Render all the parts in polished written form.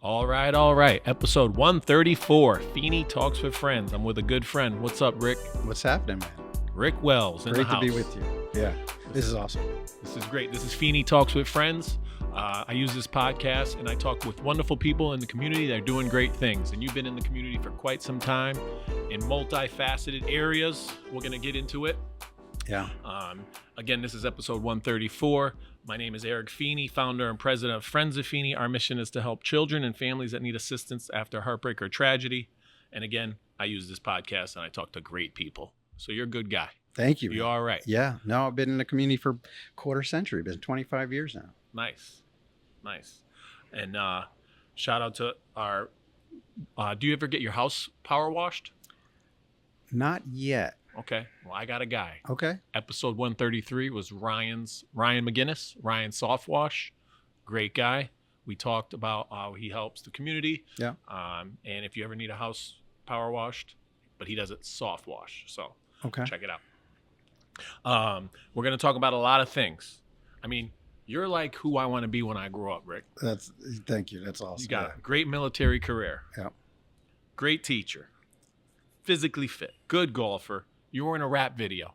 All right. Episode 134, Feeney Talks with Friends. I'm with a good friend. What's up, Rick? What's happening, man? Rick Wells in the house. Great to be with you. Yeah, this is awesome. This is great. This is Feeney Talks with Friends. I use this podcast and I talk with wonderful people in the community that are doing great things. And you've been in the community for quite some time in multifaceted areas. We're going to get into it. Yeah. Again, this is episode 134. My name is Eric Feeney, founder and president of Friends of Feeney. Our mission is to help children and families that need assistance after heartbreak or tragedy. And again, I use this podcast and I talk to great people. So you're a good guy. Thank you. You all right? Yeah. No, I've been in the community for a quarter century. Been 25 years now. Nice. And shout out to our, do you ever get your house power washed? Not yet. Okay. Well, I got a guy. Okay. Episode 133 was Ryan McGinnis, Ryan Softwash. Great guy. We talked about how he helps the community. Yeah. And if you ever need a house power washed, but he does it soft wash. So Okay. check it out. We're going to talk about a lot of things. I mean, you're like who I want to be when I grow up, Rick. Thank you. That's awesome. You got a great military career. Yeah. Great teacher. Physically fit. Good golfer. You were in a rap video.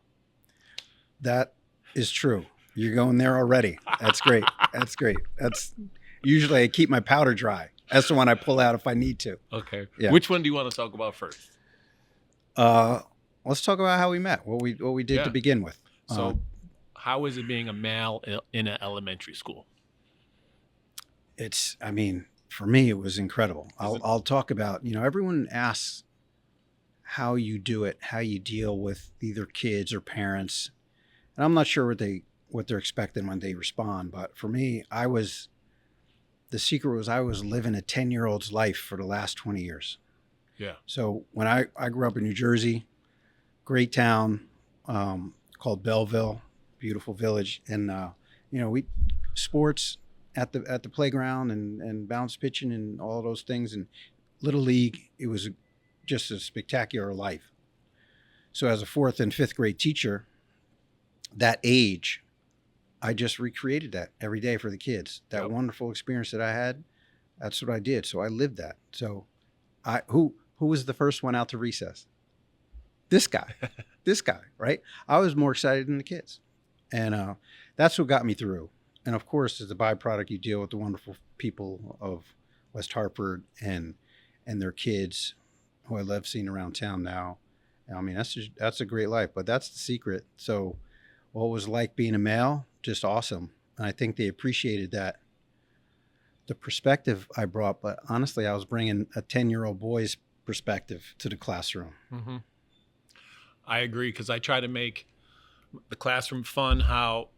That is true. You're going there already. That's great. That's usually I keep my powder dry. That's the one I pull out if I need to. Okay. Yeah. Which one do you want to talk about first? Let's talk about how we met. What we did to begin with. So, how is it being a male in an elementary school? For me, it was incredible. I'll talk about, everyone asks how you do it, how you deal with either kids or parents. And I'm not sure what they're expecting when they respond. But for me, the secret was I was living a 10-year-old's life for the last 20 years. Yeah. So when I grew up in New Jersey, great town called Belleville, beautiful village. And, we sports at the playground and bounce pitching and all those things. And Little League, it was just a spectacular life. So as a 4th and 5th grade teacher, that age, I just recreated that every day for the kids. That wonderful experience that I had, that's what I did. So I lived that. So who was the first one out to recess? This guy, right? I was more excited than the kids. And that's what got me through. And of course, as a byproduct, you deal with the wonderful people of West Hartford and their kids, who I love seeing around town now. I mean, that's a great life, but that's the secret. So what it was like being a male, just awesome. And I think they appreciated that, the perspective I brought, but honestly, I was bringing a 10-year-old boy's perspective to the classroom. Mm-hmm. I agree, because I try to make the classroom fun how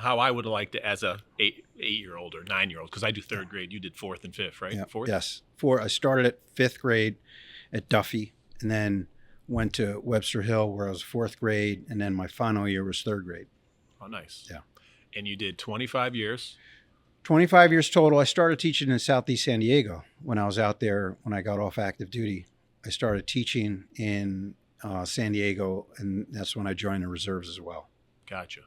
I would have liked it as a 8-year-old or 9-year-old, because I do 3rd grade. You did 4th and 5th, right? Yeah. 4th? Yes. I started at 5th grade at Duffy, and then went to Webster Hill where I was 4th grade, and then my final year was 3rd grade. Oh, nice. Yeah. And you did 25 years. 25 years total. I started teaching in Southeast San Diego when I was out there. When I got off active duty, I started teaching in San Diego, and that's when I joined the reserves as well. Gotcha.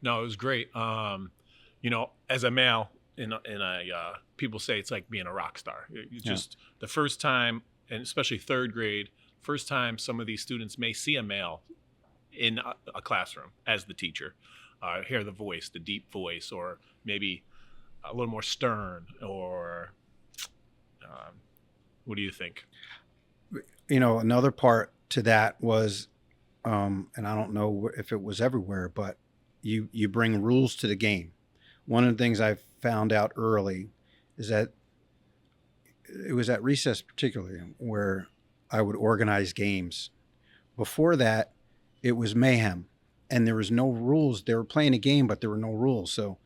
No, it was great. As a male, people say it's like being a rock star. You just the first time, and especially 3rd grade, first time some of these students may see a male in a classroom as the teacher, hear the voice, the deep voice, or maybe a little more stern, or what do you think? Another part to that was, and I don't know if it was everywhere, but you bring rules to the game. One of the things I found out early is that it was at recess particularly where I would organize games. Before that, it was mayhem, and there was no rules. They were playing a game, but there were no rules. So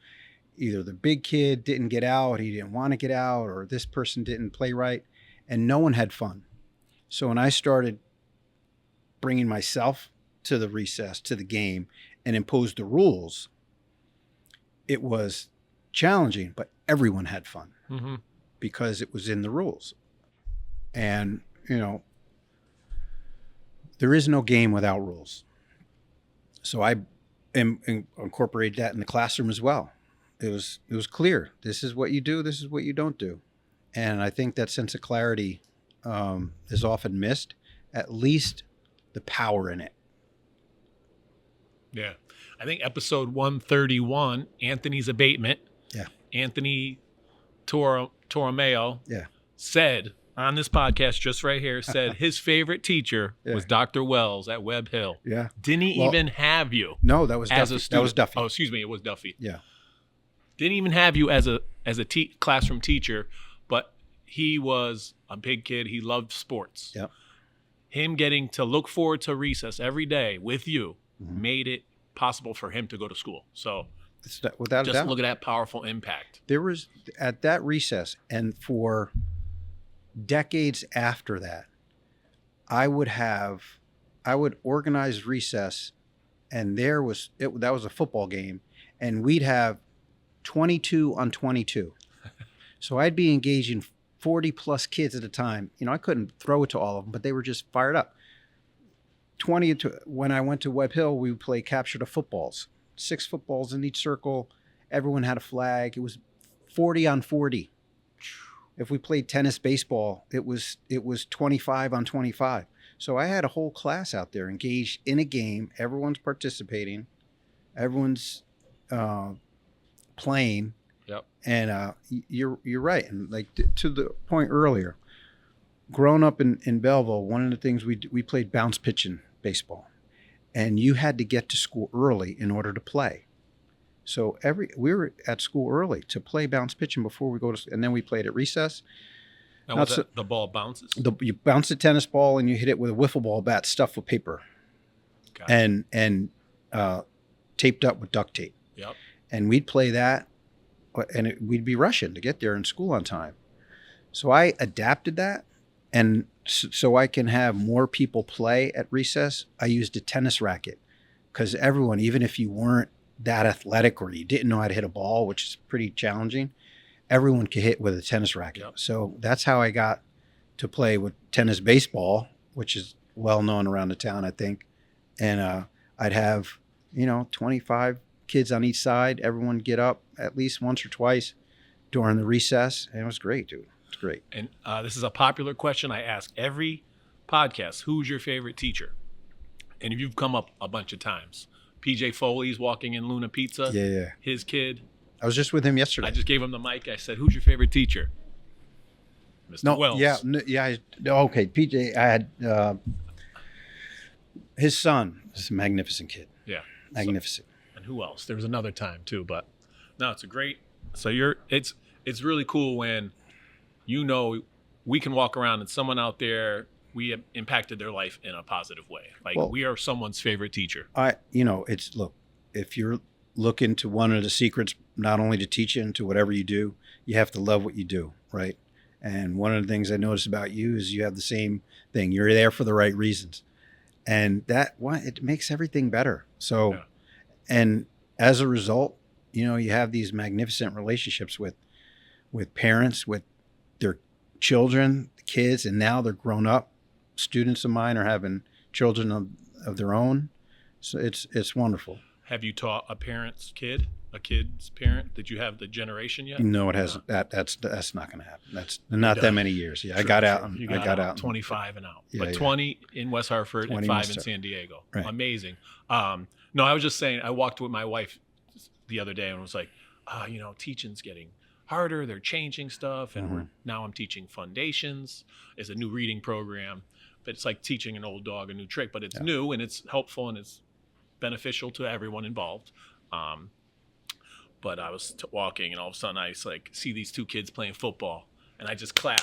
either the big kid didn't get out, he didn't want to get out, or this person didn't play right, and no one had fun. So when I started bringing myself to the recess, to the game, and imposed the rules, it was challenging, but everyone had fun. Mm-hmm. Because it was in the rules. And, there is no game without rules. So I incorporated that in the classroom as well. It was clear. This is what you do. This is what you don't do. And I think that sense of clarity is often missed, at least the power in it. Yeah. I think episode 131, Anthony's abatement. Yeah. Anthony Toromeo Yeah. said on this podcast, just right here, said his favorite teacher was Dr. Wells at Webb Hill. Yeah. Didn't he even have you? No, that was as Duffy. a student? That was Duffy. Oh, excuse me. It was Duffy. Yeah. Didn't even have you as a classroom teacher, but he was a big kid. He loved sports. Yep. Him getting to look forward to recess every day with you made it possible for him to go to school. So without a doubt, look at that powerful impact. There was, at that recess, and for decades after that, I would organize recess, and that was a football game, and we'd have 22 on 22. So I'd be engaging 40 plus kids at a time. You know, I couldn't throw it to all of them, but they were just fired up. When I went to Webb Hill, we would play capture the footballs, 6 footballs in each circle. Everyone had a flag. It was 40 on 40. If we played tennis, baseball, it was 25 on 25. So I had a whole class out there engaged in a game. Everyone's participating. Everyone's playing. Yep. And you're right. And like to the point earlier, growing up in Belleville, one of the things we played bounce pitching baseball, and you had to get to school early in order to play. So we were at school early to play bounce pitching before we go to, and then we played at recess. Now, the ball bounces? You bounce a tennis ball and you hit it with a wiffle ball bat stuffed with paper, and taped up with duct tape. Yep. And we'd play that, and we'd be rushing to get there in school on time. So I adapted that, and so I can have more people play at recess, I used a tennis racket, because everyone, even if you weren't that athletic or you didn't know how to hit a ball, which is pretty challenging, everyone could hit with a tennis racket. Yep. So that's how I got to play with tennis baseball, which is well known around the town, I think. And I'd have, 25 kids on each side, everyone get up at least once or twice during the recess. And it was great, dude. It's great. And this is a popular question I ask every podcast. Who's your favorite teacher? And if you've come up a bunch of times, PJ Foley's walking in Luna Pizza. Yeah. His kid. I was just with him yesterday. I just gave him the mic. I said, "Who's your favorite teacher?" Mr. Wells. Okay, PJ. I had his son. Is a magnificent kid. Yeah, magnificent. And who else? There was another time too, but no, it's a great. So it's really cool when we can walk around and someone out there, we have impacted their life in a positive way. We are someone's favorite teacher. If you're looking to one of the secrets, not only to teach you into whatever you do, you have to love what you do, right? And one of the things I noticed about you is you have the same thing. You're there for the right reasons. And it makes everything better. So, and as a result, you have these magnificent relationships with parents, with their children, kids, and now they're grown up. Students of mine are having children of their own. So it's wonderful. Have you taught a kid's parent? Did you have the generation yet? No, it hasn't. That's not going to happen. That's not that many years. Yeah, true, I got out. I got out 25 and out, but 20 in West Hartford and 5 in San Diego. Right. Amazing. No, I was just saying. I walked with my wife the other day and was like, teaching's getting harder. They're changing stuff, and now I'm teaching Foundations. It's a new reading program, but it's like teaching an old dog a new trick. But it's new and it's helpful and it's beneficial to everyone involved. But I was walking, and all of a sudden I see these 2 kids playing football, and I just clap,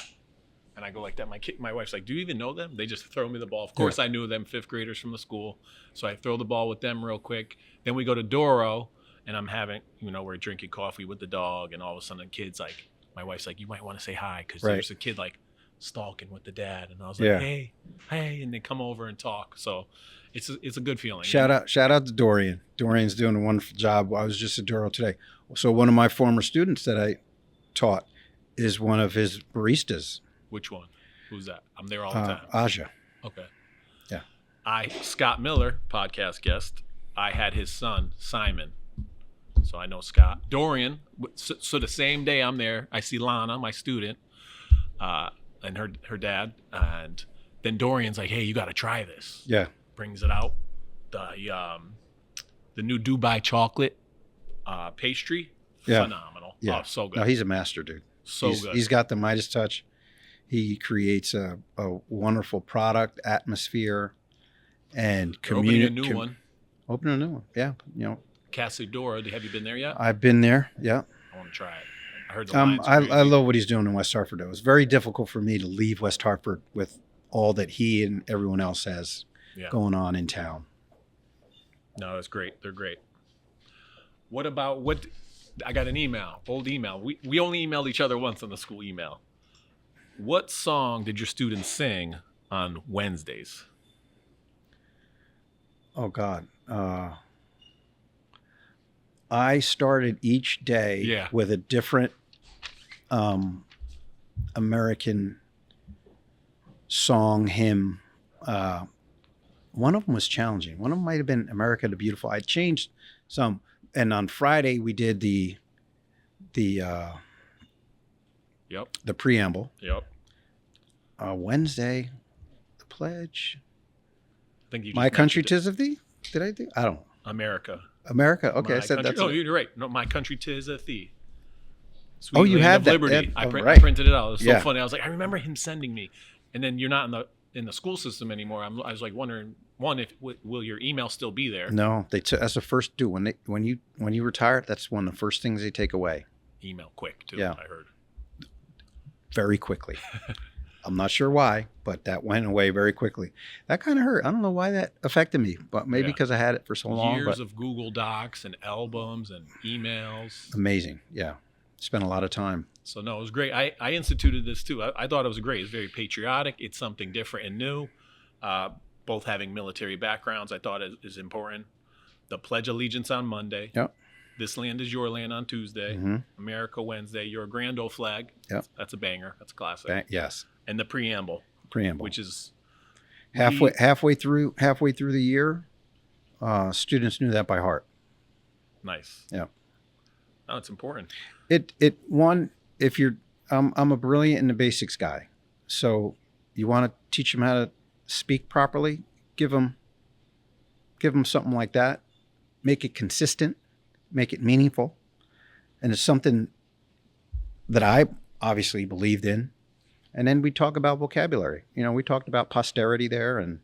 and I go like that. My wife's like, "Do you even know them?" They just throw me the ball. Of course, I knew them, 5th graders from the school, so I throw the ball with them real quick. Then we go to Doro, and I'm having, we're drinking coffee with the dog, and all of a sudden, the kid's like, my wife's like, "You might want to say hi," because there's a kid stalking with the dad, and I was like, "Hey," and they come over and talk. So it's a good feeling. Shout out to Dorian. Dorian's doing a wonderful job. I was just at Doro today. So one of my former students that I taught is one of his baristas. Which one? Who's that? I'm there all the time. Aja. Okay. Yeah. Scott Miller, podcast guest, I had his son, Simon. So I know Scott. Dorian, so the same day I'm there, I see Lana, my student, and her dad. And then Dorian's like, hey, you got to try this. Yeah. Brings it out. The new Dubai chocolate pastry. Yeah. Phenomenal. Yeah. Oh, so good. No, he's a master, dude. Good. He's got the Midas touch. He creates a wonderful product, atmosphere, and community. Opening a new one. Opening a new one. Yeah. Casa Doro. Have you been there yet? I've been there. Yeah. I want to try it. I heard the line's crazy. I love what he's doing in West Hartford. It was very difficult for me to leave West Hartford with all that he and everyone else has going on in town. No, it's great. They're great. What about I got an old email. We only emailed each other once on the school email. What song did your students sing on Wednesdays? Oh, God. I started each day with a different American song, hymn. One of them was challenging. One of them might have been America the Beautiful. I changed some. And on Friday, we did the preamble. Yep. Wednesday, the pledge. I think you just My country 'tis of thee. Did I do? I don't know. America. Okay, I said country, that's. Oh, you're right. No, my country 'tis of thee. Oh, you have that. Liberty. I right. printed it out. It was so funny. I was like, I remember him sending me, and then you're not in the school system anymore. I was like wondering, if will your email still be there? No, that's the first when you retire. That's one of the first things they take away. Email quick too. Yeah. I heard. Very quickly. I'm not sure why, but that went away very quickly. That kind of hurt. I don't know why that affected me, but maybe because I had it for so long. Years of Google Docs and albums and emails. Amazing. Yeah. Spent a lot of time. So no, it was great. I instituted this too. I thought it was great. It's very patriotic. It's something different and new. Both having military backgrounds, I thought is important. The Pledge of Allegiance on Monday. Yep. This land is your land on Tuesday. Mm-hmm. America Wednesday. Your grand old flag. Yep. That's a banger. That's a classic. Yes. And the preamble. Which is halfway through the year, students knew that by heart. Nice. Yeah. Oh, it's important. If you're, I'm a brilliant in the basics guy. So you want to teach them how to speak properly, give them something like that, make it consistent, make it meaningful. And it's something that I obviously believed in. And then we talk about vocabulary. We talked about posterity there and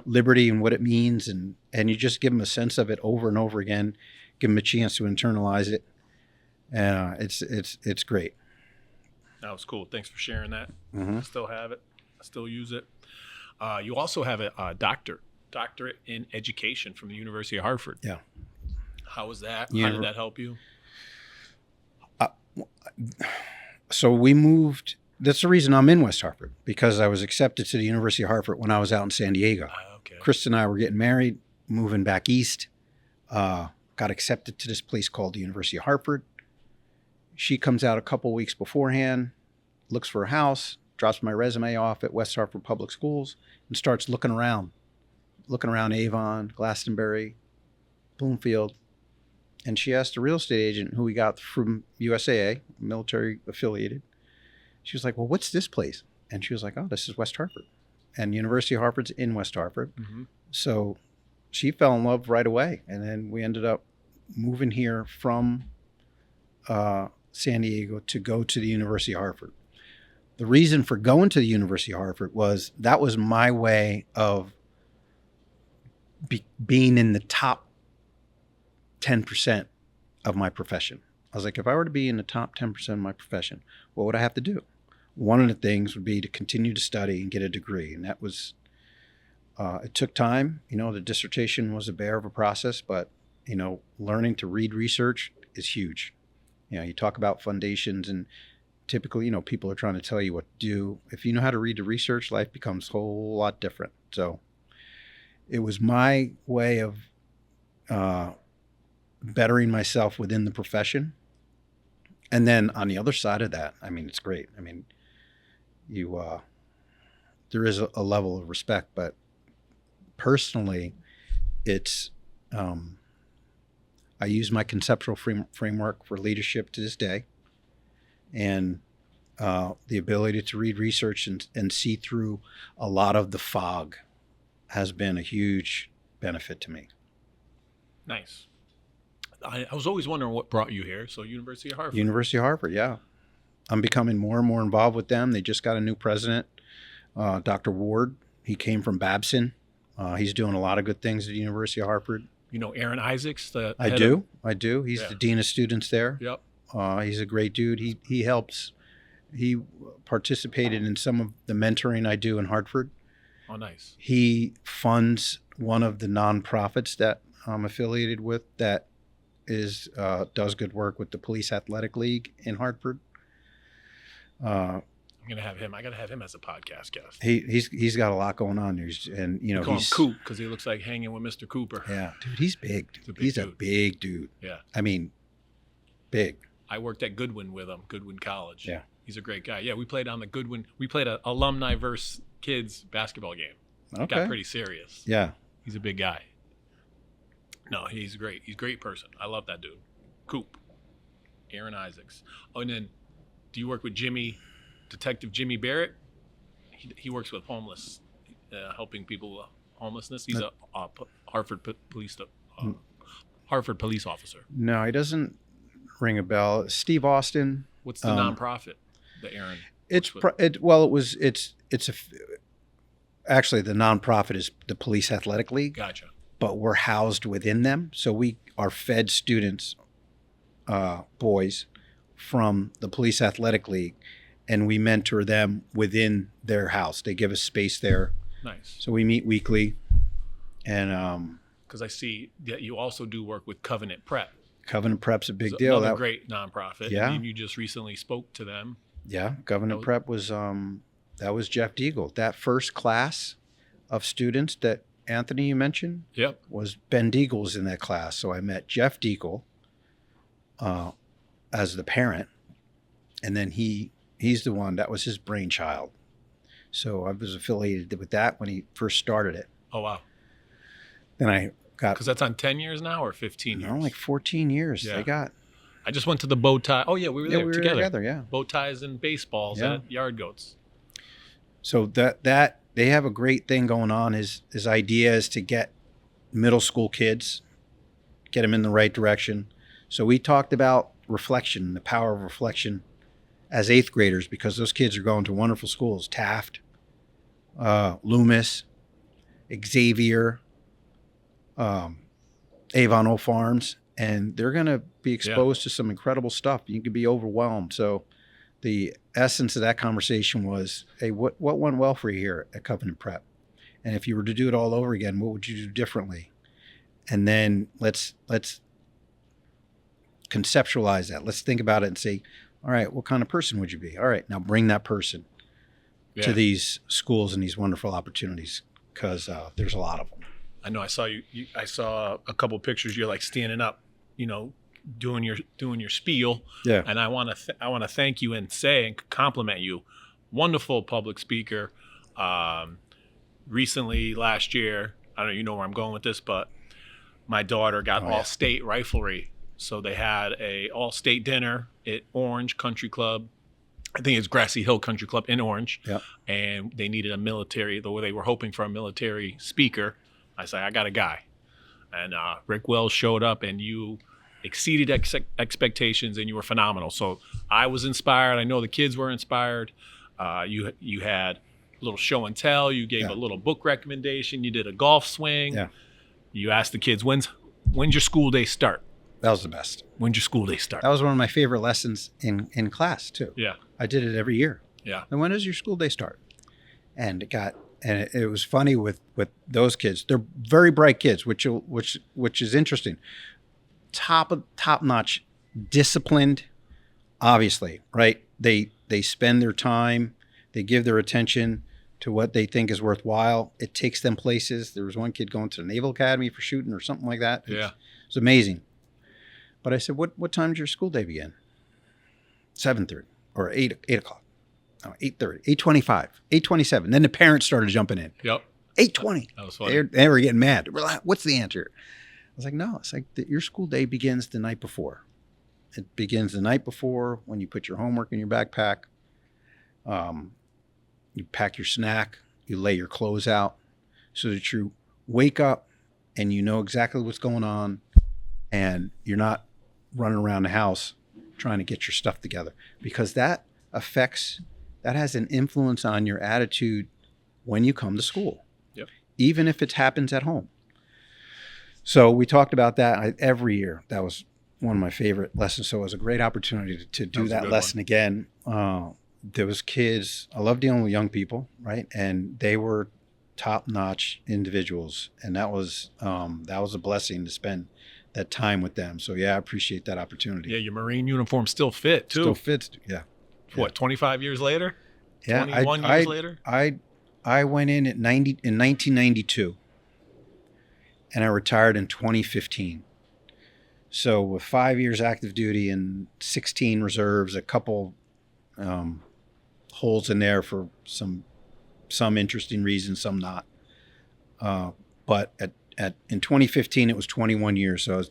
liberty and what it means. And you just give them a sense of it over and over again, give them a chance to internalize it. It's great. That was cool. Thanks for sharing that. Mm-hmm. I still have it. I still use it. You also have a doctorate in education from the University of Hartford. Yeah. How was that? How did that help you? So we moved. That's the reason I'm in West Hartford, because I was accepted to the University of Hartford when I was out in San Diego. Okay. Chris and I were getting married, moving back east. Got accepted to this place called the University of Hartford. She comes out a couple weeks beforehand, looks for a house, drops my resume off at West Hartford Public Schools, and starts looking around Avon, Glastonbury, Bloomfield. And she asked a real estate agent who we got from USAA, military affiliated. She was like, well, what's this place? And she was like, oh, this is West Hartford. And University of Hartford's in West Hartford. Mm-hmm. So she fell in love right away. And then we ended up moving here from San Diego to go to the University of Hartford. The reason for going to the University of Hartford was that was my way of being in the top 10% of my profession. I was like, if I were to be in the top 10% of my profession, what would I have to do? One of the things would be to continue to study and get a degree. And that was, it took time. The dissertation was a bear of a process, but, learning to read research is huge. You talk about foundations, and typically, people are trying to tell you what to do. If you know how to read the research, life becomes a whole lot different. So it was my way of bettering myself within the profession. And then on the other side of that, it's great. There is a level of respect, but personally, it's, I use my conceptual framework for leadership to this day. And the ability to read research and see through a lot of the fog has been a huge benefit to me. Nice. I was always wondering what brought you here. So University of Hartford. University of Hartford, yeah. I'm becoming more and more involved with them. They just got a new president, Dr. Ward. He came from Babson. He's doing a lot of good things at the University of Hartford. You know Aaron Isaacs? I do. He's the dean of students there. Yep. He's a great dude. He participated in some of the mentoring I do in Hartford. Oh, nice. He funds one of the nonprofits that I'm affiliated with that does good work with the Police Athletic League in Hartford. I'm gonna have him. I gotta have him as a podcast guest. He's got a lot going on there, and we call him Coop because he looks like hanging with Mr. Cooper. Yeah, dude, he's big. He's a big dude. Yeah, I mean, big. I worked at Goodwin with him, Goodwin College. Yeah, he's a great guy. Yeah, we played on the Goodwin. We played an alumni versus kids basketball game. Okay. It got pretty serious. Yeah, he's a big guy. No, he's great. He's a great person. I love that dude. Coop, Aaron Isaacs. Oh, and then do you work with Detective Jimmy Barrett? He works with homeless, helping people with homelessness. He's a Hartford police officer. No, he doesn't ring a bell. Steve Austin. What's the nonprofit that Aaron? Actually the nonprofit is the Police Athletic League. Gotcha. But we're housed within them, so we are fed students, boys, from the Police Athletic League, and we mentor them within their house. They give us space there. Nice. So we meet weekly, and because I see that you also do work with Covenant Prep. Covenant Prep's a big deal. Another great nonprofit. Yeah. And you just recently spoke to them. Yeah, Covenant Prep was that was Jeff Deagle. That first class of students that Anthony you mentioned, yep, was Ben Deagle's in that class. So I met Jeff Deagle as the parent, and then he's the one that was his brainchild. So I was affiliated with that when he first started it. Oh wow! Then I got, because that's on 10 years now or 15 years? No, like 14 years. Yeah. They got. I just went to the bow tie. Oh yeah, we were there together. Yeah, bow ties and baseballs at Yard Goats. So that they have a great thing going on. His idea is to get middle school kids, get them in the right direction. So we talked about reflection, the power of reflection as 8th graders, because those kids are going to wonderful schools, Taft, Loomis, Xavier, Avon Old Farms, and they're going to be exposed to some incredible stuff. You can be overwhelmed. So the essence of that conversation was, hey, what went well for you here at Covenant Prep? And if you were to do it all over again, what would you do differently? And then let's conceptualize that. Let's think about it and say, all right, what kind of person would you be? All right, now bring that person to these schools and these wonderful opportunities, because there's a lot of them. I know. I saw you. I saw a couple pictures. You're like standing up, doing your spiel. Yeah. And I want to thank you and say and compliment you. Wonderful public speaker. Recently, last year, I don't know, you know where I'm going with this, but my daughter got All-State Riflery. So they had a All-State dinner at Orange Country Club. I think it's Grassy Hill Country Club in Orange. Yep. And they needed they were hoping for a military speaker. I said, I got a guy. And Rick Wells showed up, and you exceeded expectations, and you were phenomenal. So I was inspired. I know the kids were inspired. You had a little show and tell. You gave a little book recommendation. You did a golf swing. Yeah. You asked the kids, when's your school day start? That was the best. When's your school day start? That was one of my favorite lessons in class too. Yeah. I did it every year. Yeah. And when does your school day start? And it was funny with those kids. They're very bright kids, which is interesting. Top notch, disciplined, obviously, right? They spend their time, they give their attention to what they think is worthwhile. It takes them places. There was one kid going to the Naval Academy for shooting or something like that. It's amazing. But I said, what time does your school day begin? 7:30 or 8 o'clock. No, 8:30, 8:25, 8:27. Then the parents started jumping in. Yep. 8:20. That was funny. They were getting mad. What's the answer? was like, no, it's like your school day begins the night before. It begins the night before when you put your homework in your backpack. You pack your snack, you lay your clothes out so that you wake up and you know exactly what's going on and you're not running around the house trying to get your stuff together, because that has an influence on your attitude when you come to school, yep. even if it happens at home. So we talked about that every year. That was one of my favorite lessons. So it was a great opportunity to do that lesson again. There was kids, I love dealing with young people, right? And they were top-notch individuals. And that was a blessing to spend that time with them. So yeah, I appreciate that opportunity. Yeah, your Marine uniform still fit too. Still fits, yeah. What, 25 years later? Yeah, 21 years later? I went in in 1992, and I retired in 2015. So with 5 years active duty and 16 reserves, a couple holes in there for some interesting reasons, some not. But in 2015, it was 21 years. So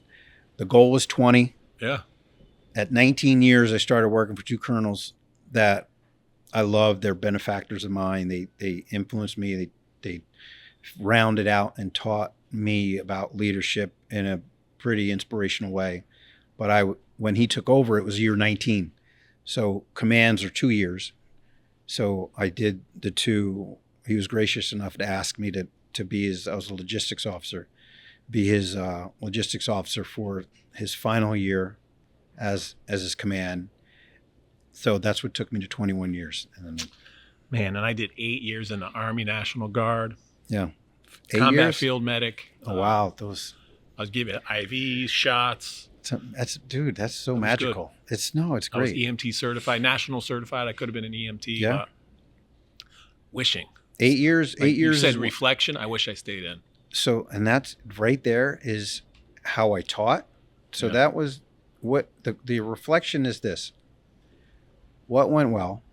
the goal was 20. Yeah. At 19 years, I started working for two colonels that I loved. They're benefactors of mine. They influenced me. They rounded out and taught me about leadership in a pretty inspirational way. But when he took over, it was year 19. So commands are 2 years. So I did the two. He was gracious enough to ask me to be I was a logistics officer, be his logistics officer for his final year as his command. So that's what took me to 21 years. And I did 8 years in the Army National Guard. Yeah. Combat field medic. Oh, wow. I was giving IVs, shots. That's so magical. Good. It's great. I was EMT certified, national certified. I could have been an EMT. Yeah. But wishing. 8 years. Like 8 years. You said reflection. I wish I stayed in. So, and that's right there is how I taught. So that was what the reflection is this. What went well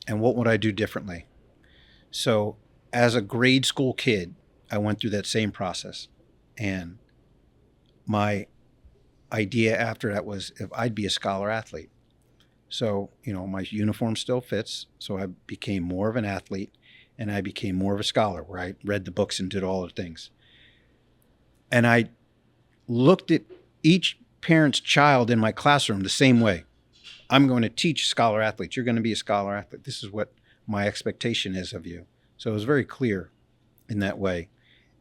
and what would I do differently? So as a grade school kid, I went through that same process. And my idea after that was if I'd be a scholar athlete. So, my uniform still fits. So I became more of an athlete and I became more of a scholar where I read the books and did all the things. And I looked at each parent's child in my classroom the same way. I'm going to teach scholar athletes. You're going to be a scholar athlete. This is what my expectation is of you. So it was very clear in that way,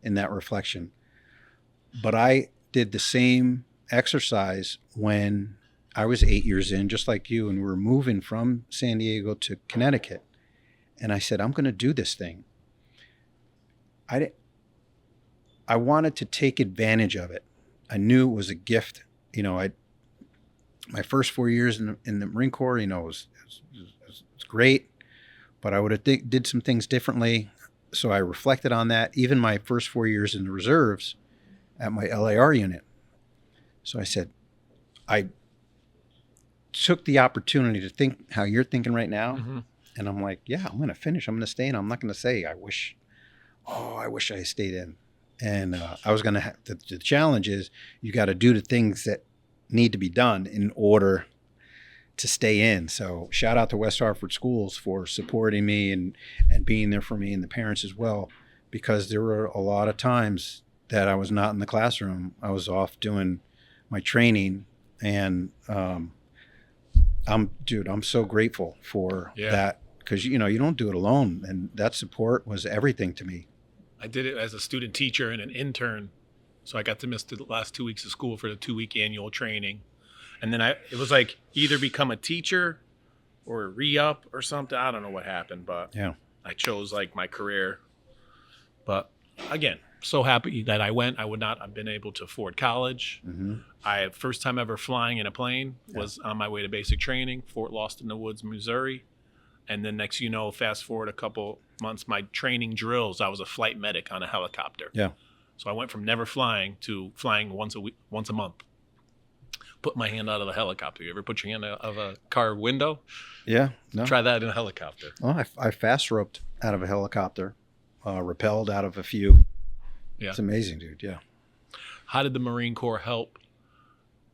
in that reflection. But I did the same exercise when I was 8 years in, just like you, and we were moving from San Diego to Connecticut. And I said, I'm going to do this thing. I wanted to take advantage of it. I knew it was a gift. My first 4 years in the Marine Corps, it was great, but I would have did some things differently. So I reflected on that. Even my first 4 years in the reserves at my LAR unit. So I said, I took the opportunity to think how you're thinking right now. Mm-hmm. And I'm like, yeah, I'm going to finish. I'm going to stay in. I'm not going to say, I wish I stayed in. And I was going to have, the challenge is you got to do the things that need to be done in order to stay in. So shout out to West Hartford Schools for supporting me and being there for me and the parents as well, because there were a lot of times that I was not in the classroom. I was off doing my training, and I'm so grateful for that, because you don't do it alone, and that support was everything to me. I did it as a student teacher and an intern. So I got to miss the last 2 weeks of school for the 2-week annual training. And then it was like either become a teacher or re-up or something. I don't know what happened, but I chose like my career. But again, so happy that I went. I would not have been able to afford college. Mm-hmm. First time ever flying in a plane was on my way to basic training, Fort Lost in the Woods, Missouri. And then next, fast forward a couple months, my training drills, I was a flight medic on a helicopter. Yeah. So I went from never flying to flying once a month. Put my hand out of the helicopter. You ever put your hand out of a car window? Yeah. No. Try that in a helicopter. Well, I fast roped out of a helicopter, rappelled out of a few. Yeah. It's amazing, dude. Yeah. how did the Marine Corps help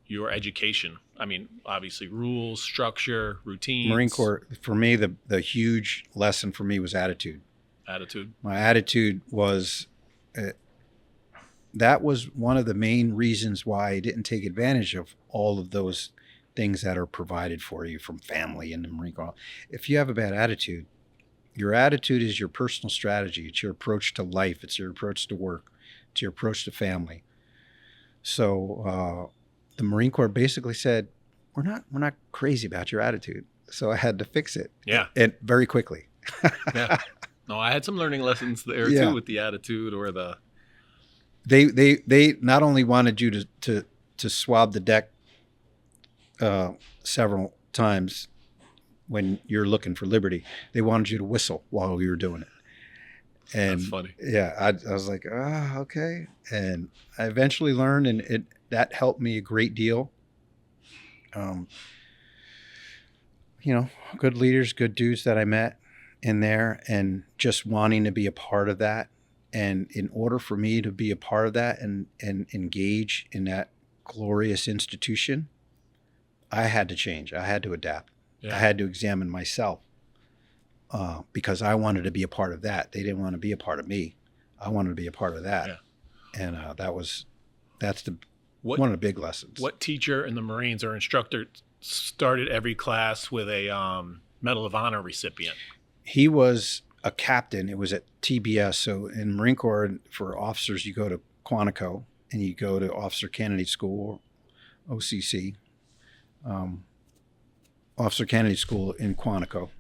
your education? I mean, obviously rules, structure, routines. Marine Corps, for me, the huge lesson for me was attitude. Attitude. My attitude was, that was one of the main reasons why I didn't take advantage of all of those things that are provided for you from family and the Marine Corps. If you have a bad attitude, your attitude is your personal strategy. It's your approach to life. It's your approach to work. It's your approach to family. So the Marine Corps basically said, we're not crazy about your attitude. So I had to fix it. Yeah. And very quickly. Yeah. No, I had some learning lessons there too with the attitude or the. They not only wanted you to swab the deck several times when you're looking for liberty, they wanted you to whistle while you were doing it. And that's funny. Yeah, I was like, okay. And I eventually learned, and that helped me a great deal. Good leaders, good dudes that I met in there, and just wanting to be a part of that. And in order for me to be a part of that and engage in that glorious institution, I had to change. I had to adapt. Yeah. I had to examine myself because I wanted to be a part of that. They didn't want to be a part of me. I wanted to be a part of that. Yeah. And that's one of the big lessons. What teacher in the Marines or instructor started every class with a Medal of Honor recipient? He was a captain. It was at TBS. So in Marine Corps, for officers, you go to Quantico and you go to Officer Candidate School, OCC, Officer Candidate School in Quantico.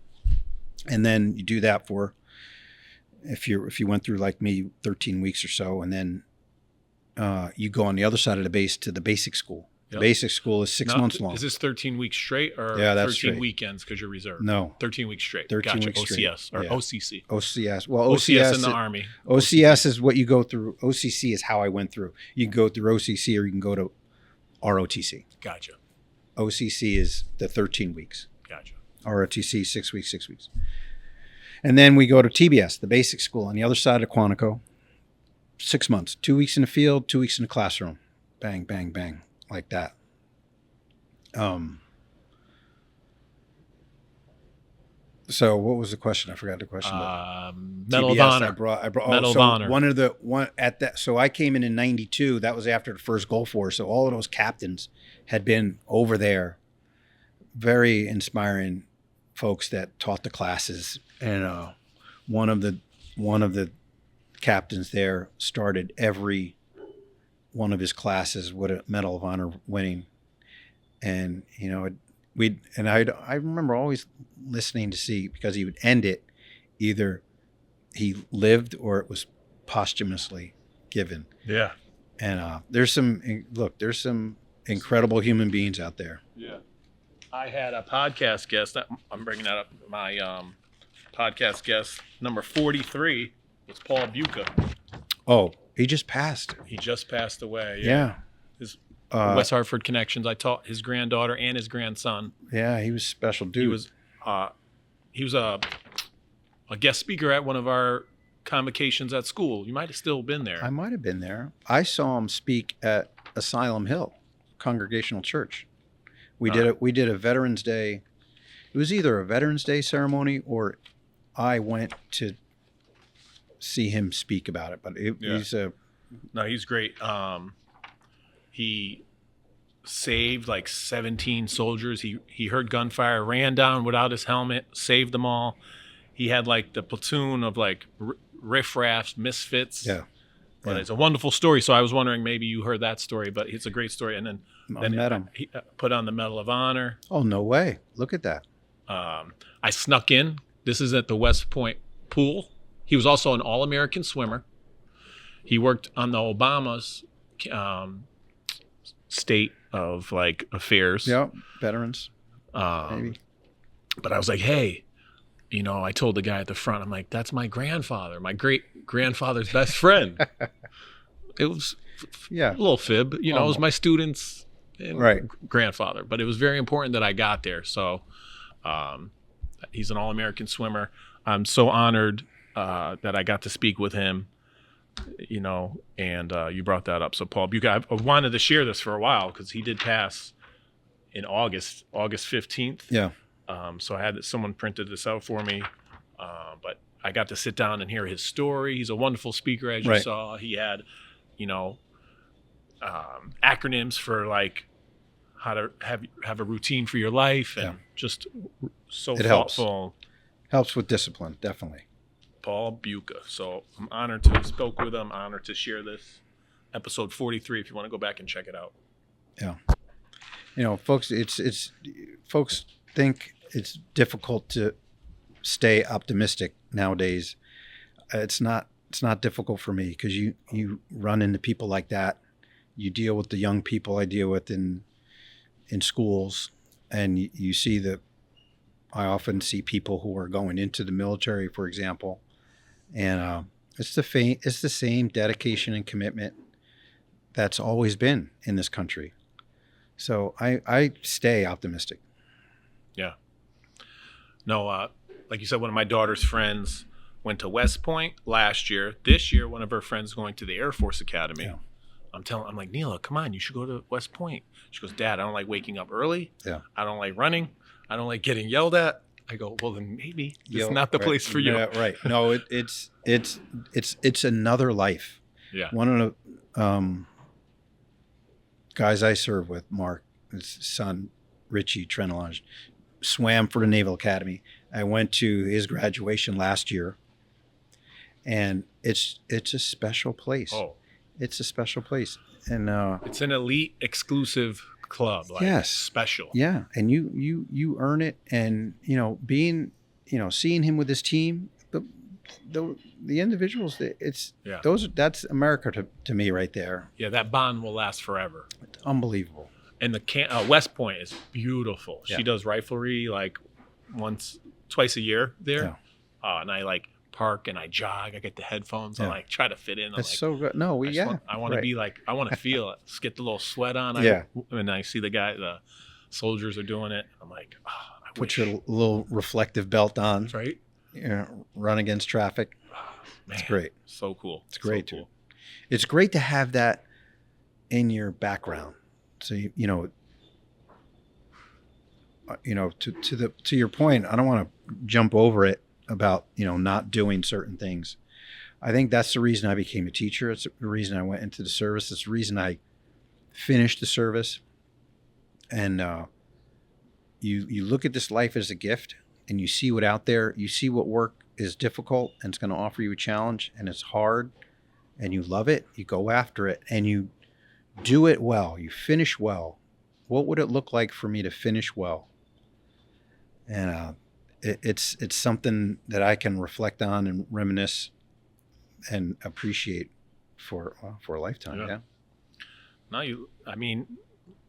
And then you do that for, if you went through like me, 13 weeks or so, and then you go on the other side of the base to the basic school. Yep. The basic school is 6 months long. Is this 13 weeks straight or that's 13 straight. Weekends because you're reserved? No. 13 weeks straight. 13 weeks OCS straight. or OCC. OCS. Well, OCS in the Army. OCS is what you go through. OCC is how I went through. You can go through OCC or you can go to ROTC. Gotcha. OCC is the 13 weeks. Gotcha. ROTC, 6 weeks. And then we go to TBS, the basic school on the other side of Quantico. 6 months, 2 weeks in the field, 2 weeks in the classroom. Bang, bang, bang, like that. So what was the question? I forgot the question. Medal TBS, of Honor. I brought Medal of Honor. One at that. So I came in 92. That was after the first Gulf War. So all of those captains had been over there. Very inspiring folks that taught the classes. And one of the captains there started every one of his classes with a Medal of Honor winning. And I remember always listening to see, because he would end it, either he lived or it was posthumously given. Yeah. And there's some incredible human beings out there. Yeah. I had a podcast guest. I'm bringing that up. My podcast guest number 43 was Paul Bucha. Oh, he just passed. He just passed away. Yeah. His West Hartford connections. I taught his granddaughter and his grandson. Yeah, he was a special dude. He was a guest speaker at one of our convocations at school. You might have still been there. I might have been there. I saw him speak at Asylum Hill Congregational Church. We did a Veterans Day. It was either a Veterans Day ceremony or I went to see him speak about it. But he's great. He saved like 17 soldiers. He heard gunfire, ran down without his helmet, saved them all. He had like the platoon of like riffraffs, misfits. Yeah. But it's a wonderful story. So I was wondering, maybe you heard that story, but it's a great story. And then met him. He put on the Medal of Honor. Oh, no way. Look at that. I snuck in. This is at the West Point pool. He was also an All-American swimmer. He worked on the Obama's state of like affairs. Yeah, veterans. Maybe. But I was like, hey, I told the guy at the front, I'm like, that's my grandfather, my great grandfather's best friend. It was a little fib, it was my student's grandfather, but it was very important that I got there. So he's an All-American swimmer. I'm so honored that I got to speak with him. and you brought that up. So Paul Bucha, I wanted to share this for a while because he did pass in August 15th. Yeah. So I had someone printed this out for me, but I got to sit down and hear his story. He's a wonderful speaker, as you saw. He had, acronyms for like how to have a routine for your life, and just so thoughtful. Helps with discipline, definitely. Paul Bucha. So I'm honored to have spoke with him. Honored to share this episode 43. If you want to go back and check it out. Yeah. Folks, folks think it's difficult to stay optimistic nowadays. It's not difficult for me because you run into people like that. You deal with the young people I deal with in schools, and you see I often see people who are going into the military, for example, and it's the same dedication and commitment that's always been in this country. So I stay optimistic. Yeah. No, like you said, one of my daughter's friends went to West Point last year. This year, one of her friends going to the Air Force Academy. Yeah. I'm like, Neela, come on, you should go to West Point. She goes, Dad, I don't like waking up early. Yeah. I don't like running. I don't like getting yelled at. I go, well, then maybe it's not the place for you. Yeah, right. No, it's another life. Yeah. One of the guys I serve with, Mark, his son, Richie Trenelange, swam for the Naval Academy. I went to his graduation last year, and it's a special place. Oh. It's a special place. And it's an elite exclusive club. Like, yes. Special. Yeah. And you earn it. And, seeing him with his team, the individuals, that's America to me right there. Yeah. That bond will last forever. It's unbelievable. And the West Point is beautiful. Yeah. She does riflery like twice a year there. Yeah. And I like park and I jog. I get the headphones. I like try to fit in. That's so good. No, I want to be like, I want to feel it. Just get the little sweat on. And I see the soldiers are doing it. I'm like, I put your little reflective belt on. That's right. Run against traffic. Man, it's great. So cool. It's great so too. It's great to have that in your background. So to your point, I don't want to jump over it about not doing certain things. I think that's the reason I became a teacher. It's the reason I went into the service. It's the reason I finished the service. And you look at this life as a gift, and you see what out there. You see what work is difficult, and it's going to offer you a challenge, and it's hard, and you love it. You go after it, and you do it well. You finish well. What would it look like for me to finish well? And it's something that I can reflect on and reminisce and appreciate for a lifetime. Yeah. Now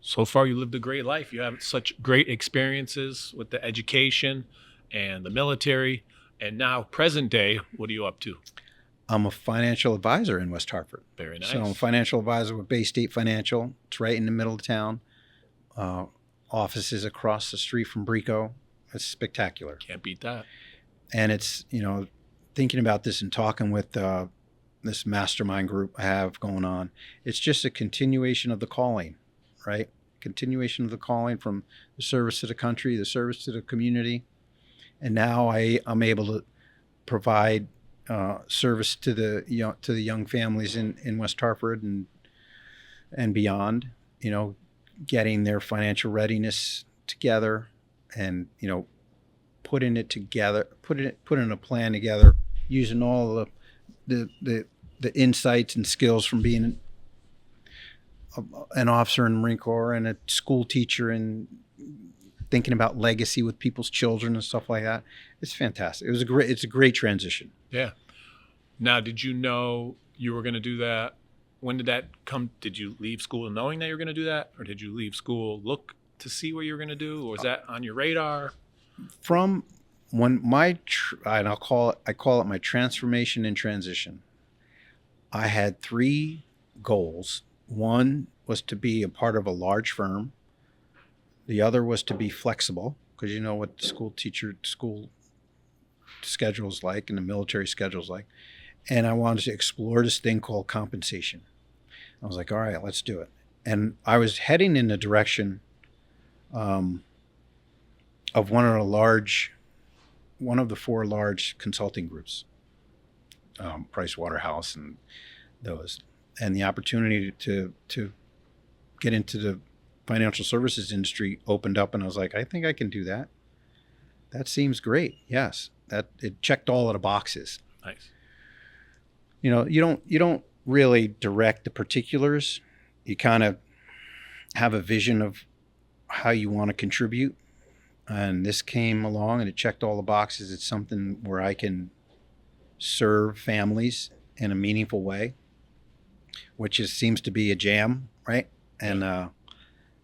so far you lived a great life. You have such great experiences with the education and the military, and now present day, what are you up to? I'm a financial advisor in West Hartford. Very nice. So I'm a financial advisor with Baystate Financial. It's right in the middle of town. Offices across the street from Brico. It's spectacular. Can't beat that. And it's, thinking about this and talking with this mastermind group I have going on, it's just a continuation of the calling, right? Continuation of the calling from the service to the country, the service to the community. And now I'm able to provide service to the young families in West Hartford and beyond, getting their financial readiness together and, putting it together, putting a plan together, using all the insights and skills from being an officer in the Marine Corps and a school teacher and thinking about legacy with people's children and stuff like that. It's fantastic. It's a great transition. Yeah. Now, did you know you were going to do that? When did that come? Did you leave school knowing that you were going to do that? Or did you leave school look to see what you were going to do? Or was that on your radar? From when I call it my transformation and transition. I had 3 goals. One was to be a part of a large firm. The other was to be flexible, because you know what the school schedule is like and the military schedule is like. and I wanted to explore this thing called compensation. I was like, all right, let's do it. And I was heading in the direction of one of the 4 large consulting groups, Price Waterhouse and those, and the opportunity to get into the financial services industry opened up, and I was like, I think I can do that. That seems great. Yes, that it checked all of the boxes. Nice. You know, you don't really direct the particulars. You kind of have a vision of how you want to contribute. And this came along and it checked all the boxes. It's something where I can serve families in a meaningful way, which seems to be a jam, right? And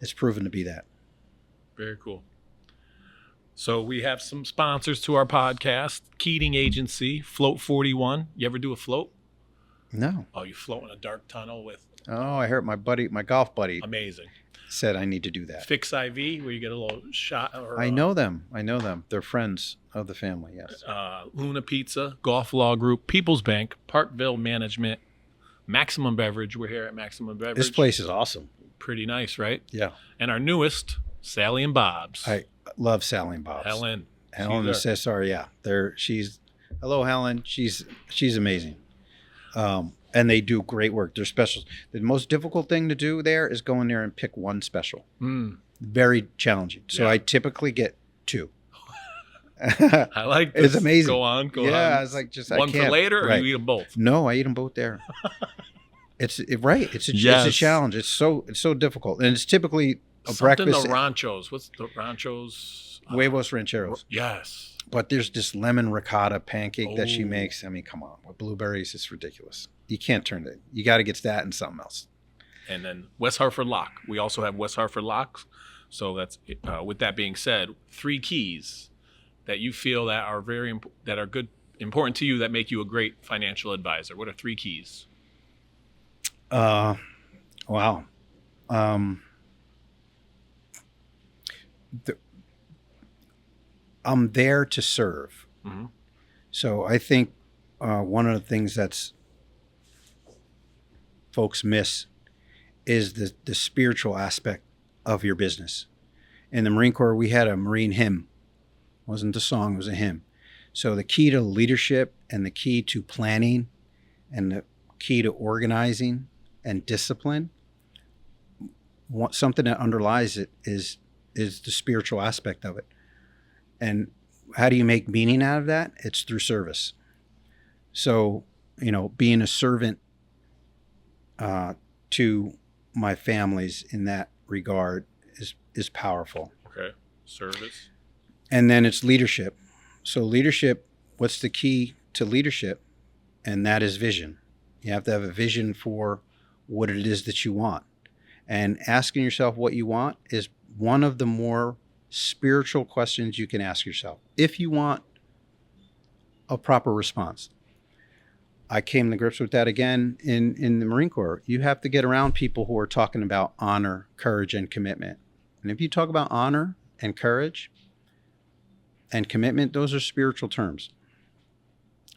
it's proven to be that. Very cool. So we have some sponsors to our podcast. Keating Agency, Float 41. You ever do a float? No. Oh, you float in a dark tunnel with... Oh, I heard my golf buddy Amazing. said I need to do that. Fix IV, where you get a little shot. Or, I know them. They're friends of the family, yes. Luna Pizza, Golf Law Group, People's Bank, Parkville Management, Maximum Beverage. We're here at Maximum Beverage. This place is awesome. Pretty nice, right? Yeah. And our newest, Sally and Bob's. I love Sally and Bob's. Helen says sorry. Yeah. Hello, Helen. She's amazing. And they do great work. They're specials. The most difficult thing to do there is go in there and pick one special. Very challenging. So I typically get 2. I like this. It's amazing. Go on. Yeah, I was like, one for later, or you eat them both? No, I eat them both there. It's a challenge. It's so difficult, and it's typically a breakfast. The ranchos. What's the ranchos? Huevos rancheros. Yes. But there's this lemon ricotta pancake that she makes. I mean, come on, with blueberries, it's ridiculous. You can't turn it. You got to get that and something else. And then West Hartford Lock. We also have West Hartford Locks. So that's with that being said, 3 keys that you feel that are important to you that make you a great financial advisor. What are 3 keys? Wow. I'm there to serve. Mm-hmm. So I think one of the things that's folks miss is the spiritual aspect of your business. In the Marine Corps, we had a Marine hymn. It wasn't a song, it was a hymn. So the key to leadership and the key to planning and the key to organizing and discipline, something that underlies it is the spiritual aspect of it. And how do you make meaning out of that? It's through service. So, being a servant to my families in that regard is powerful. Okay. Service. And then it's leadership. So leadership, what's the key to leadership? And that is vision. You have to have a vision for what it is that you want. And asking yourself what you want is one of the more spiritual questions you can ask yourself if you want a proper response. I came to grips with that again in the Marine Corps. You have to get around people who are talking about honor, courage, and commitment. And if you talk about honor and courage and commitment, those are spiritual terms.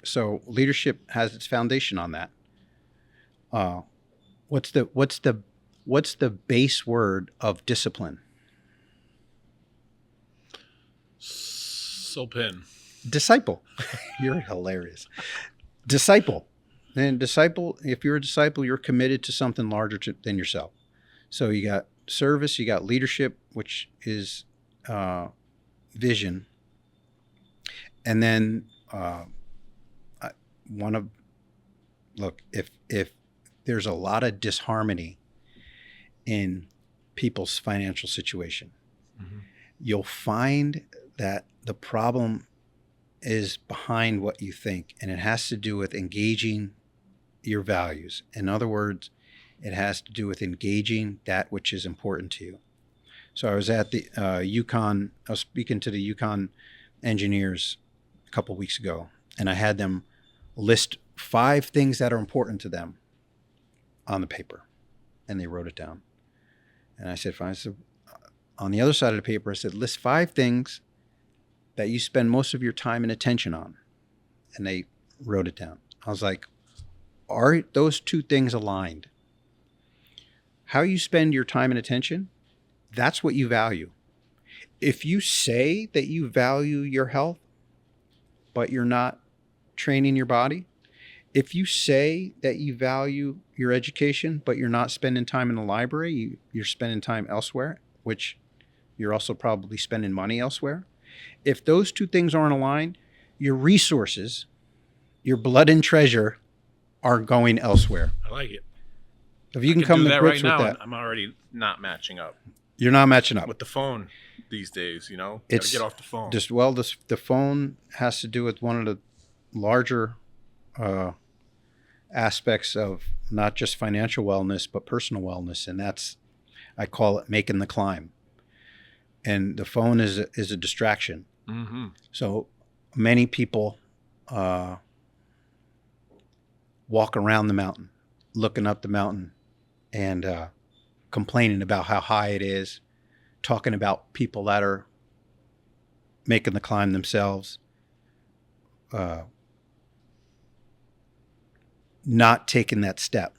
So leadership has its foundation on that. What's the base word of discipline? Disciple. You're hilarious. Disciple. And disciple, if you're a disciple, you're committed to something larger than yourself. So you got service, you got leadership, which is vision. And then if there's a lot of disharmony in people's financial situation, mm-hmm. you'll find that the problem is behind what you think, and it has to do with engaging your values. In other words, it has to do with engaging that which is important to you. So I was at the Yukon, I was speaking to the Yukon engineers a couple weeks ago, and I had them list 5 things that are important to them on the paper, and they wrote it down. And I said, fine. So on the other side of the paper, I said, list 5 things that you spend most of your time and attention on. And they wrote it down. I was like, Are those two things aligned? How you spend your time and attention, that's what you value. If you say that you value your health, but you're not training your body, if you say that you value your education, but you're not spending time in the library, you're spending time elsewhere, which you're also probably spending money elsewhere. If those two things aren't aligned, your resources, your blood and treasure are going elsewhere. I like it. If you can come to grips right with now, that, I'm already not matching up you're not matching up with the phone these days. You know, It's gotta get off the phone. the phone has to do with one of the larger aspects of not just financial wellness, but personal wellness. And that's, I call it making the climb. And the phone is a distraction. Mm-hmm. So many people walk around the mountain, looking up the mountain and complaining about how high it is, talking about people that are making the climb themselves, not taking that step.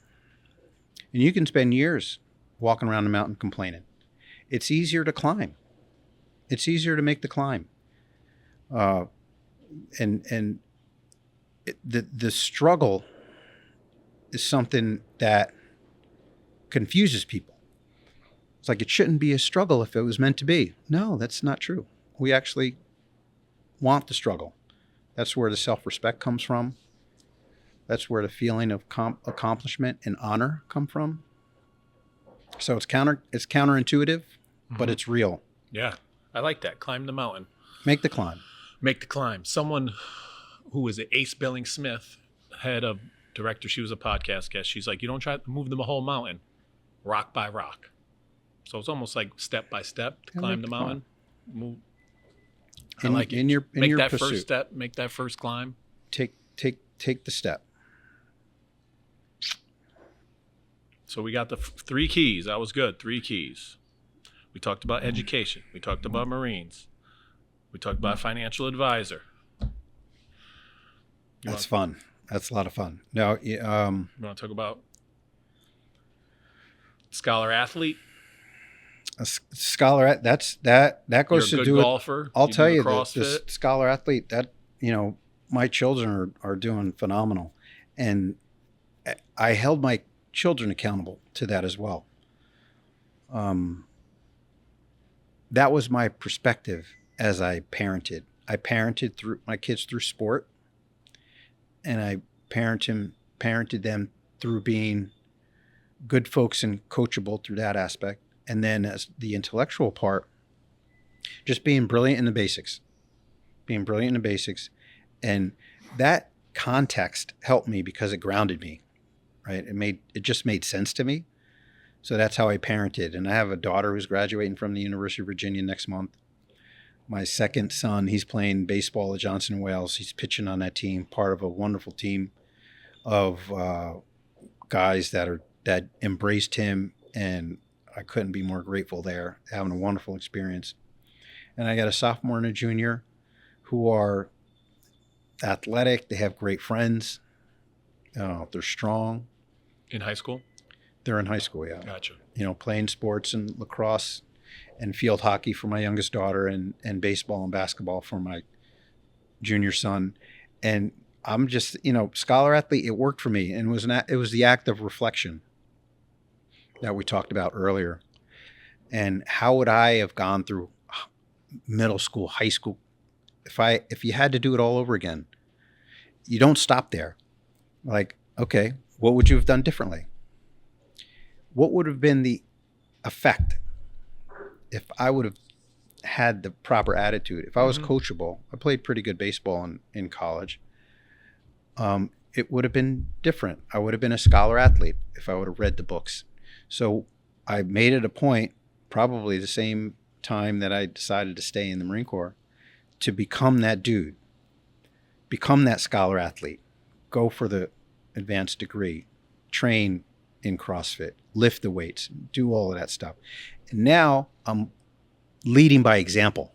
And you can spend years walking around the mountain complaining. It's easier to climb. It's easier to make the climb. The struggle is something that confuses people. It's like it shouldn't be a struggle if it was meant to be. No, that's not true. We actually want the struggle. That's where the self-respect comes from. That's where the feeling of accomplishment and honor come from. So it's counterintuitive, but it's real. Yeah, I like that. Climb the mountain. Make the climb. Make the climb. Someone who was an Ace Billing Smith, head of director, she was a podcast guest. She's like, you don't try to move the whole mountain, rock by rock. So it's almost like step by step to climb the mountain. Move. I like it. Make that first step. Make that first climb. Take the step. So we got the 3 keys. That was good. 3 keys. We talked about education. We talked about Marines. We talked about financial advisor. That's fun. That's a lot of fun. Now, you want to talk about scholar athlete? A scholar, that goes You're a to good do golfer. I'll tell you that the scholar athlete, that, my children are doing phenomenal, and I held my children accountable to that as well. That was my perspective as I parented. I parented through my kids through sport, and I parented them through being good folks and coachable through that aspect. And then as the intellectual part, just being brilliant in the basics. And that context helped me because it grounded me, right? It just made sense to me. So that's how I parented. And I have a daughter who's graduating from the University of Virginia next month. My second son, he's playing baseball at Johnson & Wales. He's pitching on that team, part of a wonderful team of guys that embraced him, and I couldn't be more grateful there, having a wonderful experience. And I got a sophomore and a junior who are athletic. They have great friends. They're strong. In high school? They're in high school, yeah. Gotcha. Playing sports and lacrosse and field hockey for my youngest daughter, and baseball and basketball for my junior son. And I'm just, scholar athlete, it worked for me. And it was the act of reflection that we talked about earlier. And how would I have gone through middle school, high school, if you had to do it all over again? You don't stop there. Like, okay, what would you have done differently? What would have been the effect if I would have had the proper attitude? If I was coachable, I played pretty good baseball in college. It would have been different. I would have been a scholar athlete if I would have read the books. So I made it a point, probably the same time that I decided to stay in the Marine Corps, to become that dude, become that scholar athlete, go for the advanced degree, train in CrossFit, lift the weights, do all of that stuff. And now I'm leading by example.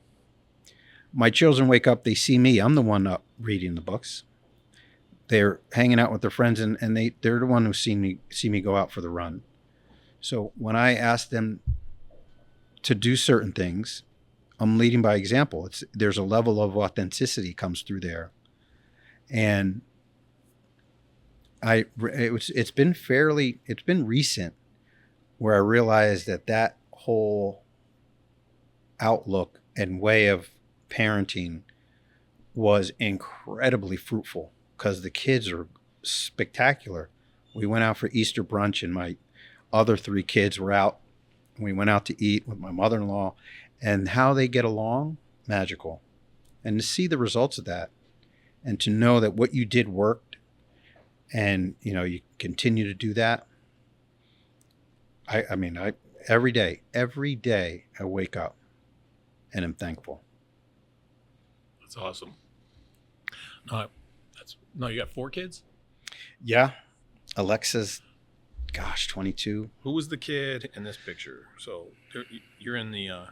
My children wake up, they see me. I'm the one up reading the books. they're hanging out with their friends, and they're the one who see me go out for the run. So when I ask them to do certain things, I'm leading by example. There's a level of authenticity comes through there, and it's been recent where I realized that whole outlook and way of parenting was incredibly fruitful because the kids are spectacular. We went out for Easter brunch, and my other 3 kids were out. We went out to eat with my mother-in-law, and how they get along, magical. And to see the results of that, and to know that what you did worked, and you continue to do that. I mean, every day I wake up and I'm thankful. That's awesome. You got 4 kids? Yeah. Alexa's, 22. Who was the kid in this picture? So you're in the...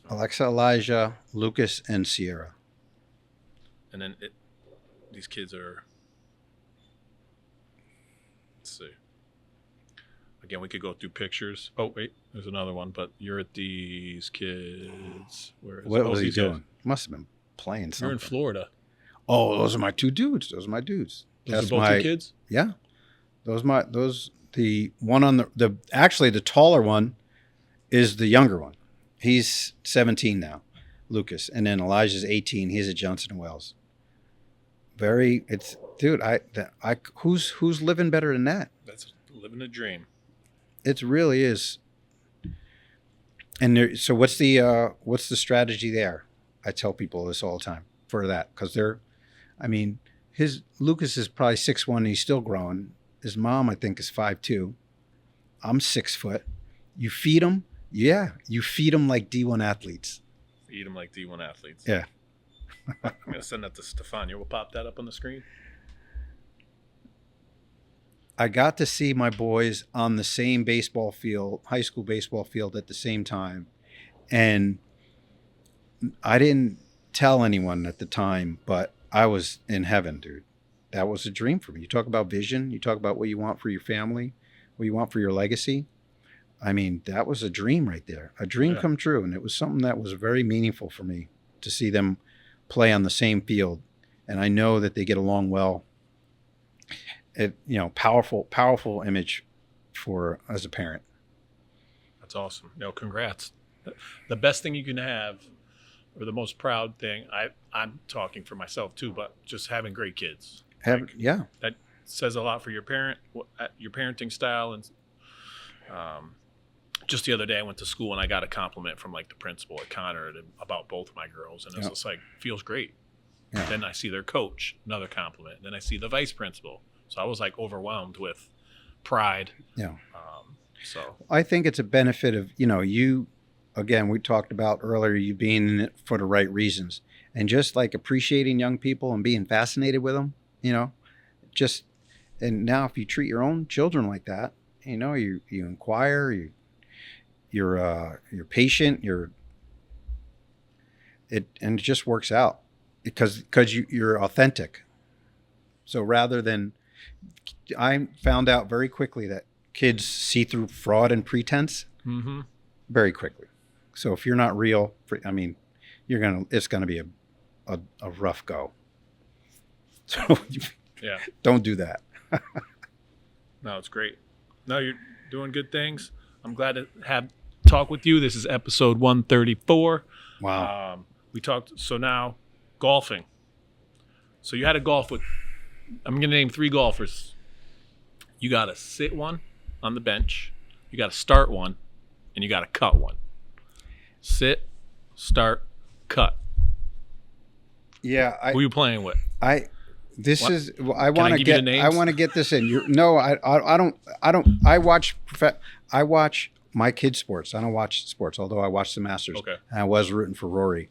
Alexa, Elijah, Lucas, and Sierra. And then these kids are... Let's see. Again, we could go through pictures. Oh, wait. There's another one. But you're at these kids. What was he doing? He must have been playing something. You're in Florida. Oh, those are my 2 dudes. Those are both your kids? Yeah. The one on actually the taller one is the younger one. He's 17 now, Lucas. And then Elijah's 18. He's at Johnson & Wales. Who's living better than that? That's living a dream. It really is. And so what's the strategy there? I tell people this all the time for that, because Lucas is probably 6'1", and he's still growing. His mom, I think, is 5'2". I'm 6 foot. You feed them, you feed them like D1 athletes. Feed them like D1 athletes. Yeah. I'm gonna send that to Stefania. We'll pop that up on the screen. I got to see my boys on the same high school baseball field at the same time. And I didn't tell anyone at the time, but I was in heaven, dude. That was a dream for me. You talk about vision. You talk about what you want for your family, what you want for your legacy. I mean, that was a dream right there. A dream come true. And it was something that was very meaningful for me to see them play on the same field. And I know that they get along well. Powerful image as a parent. That's awesome. Congrats. The best thing you can have, or the most proud thing, I'm talking for myself too, but just having great kids. That says a lot for your parenting style. And just the other day I went to school and I got a compliment from the principal at Conard about both of my girls, and it was just feels great. Yeah. Then I see their coach, another compliment. Then I see the vice principal. So I was overwhelmed with pride. Yeah. So I think it's a benefit of, you, again, we talked about earlier, you being in it for the right reasons, and just appreciating young people and being fascinated with them, and now if you treat your own children like that, you inquire, you're patient, and it just works out because you're authentic. So rather than, I found out very quickly that kids see through fraud and pretense very quickly. So if you're not real, it's gonna be a rough go. So don't do that. No, it's great. No, you're doing good things. I'm glad to have talk with you. This is episode 134. Wow. We talked. So now golfing. So you had a golf with, I'm going to name 3 golfers. You got to sit one on the bench. You got to start one, and you got to cut one. Sit, start, cut. Yeah. Who are you playing with? I want to get this in. I watch my kids' sports. I don't watch sports, although I watch the Masters. Okay. And I was rooting for Rory.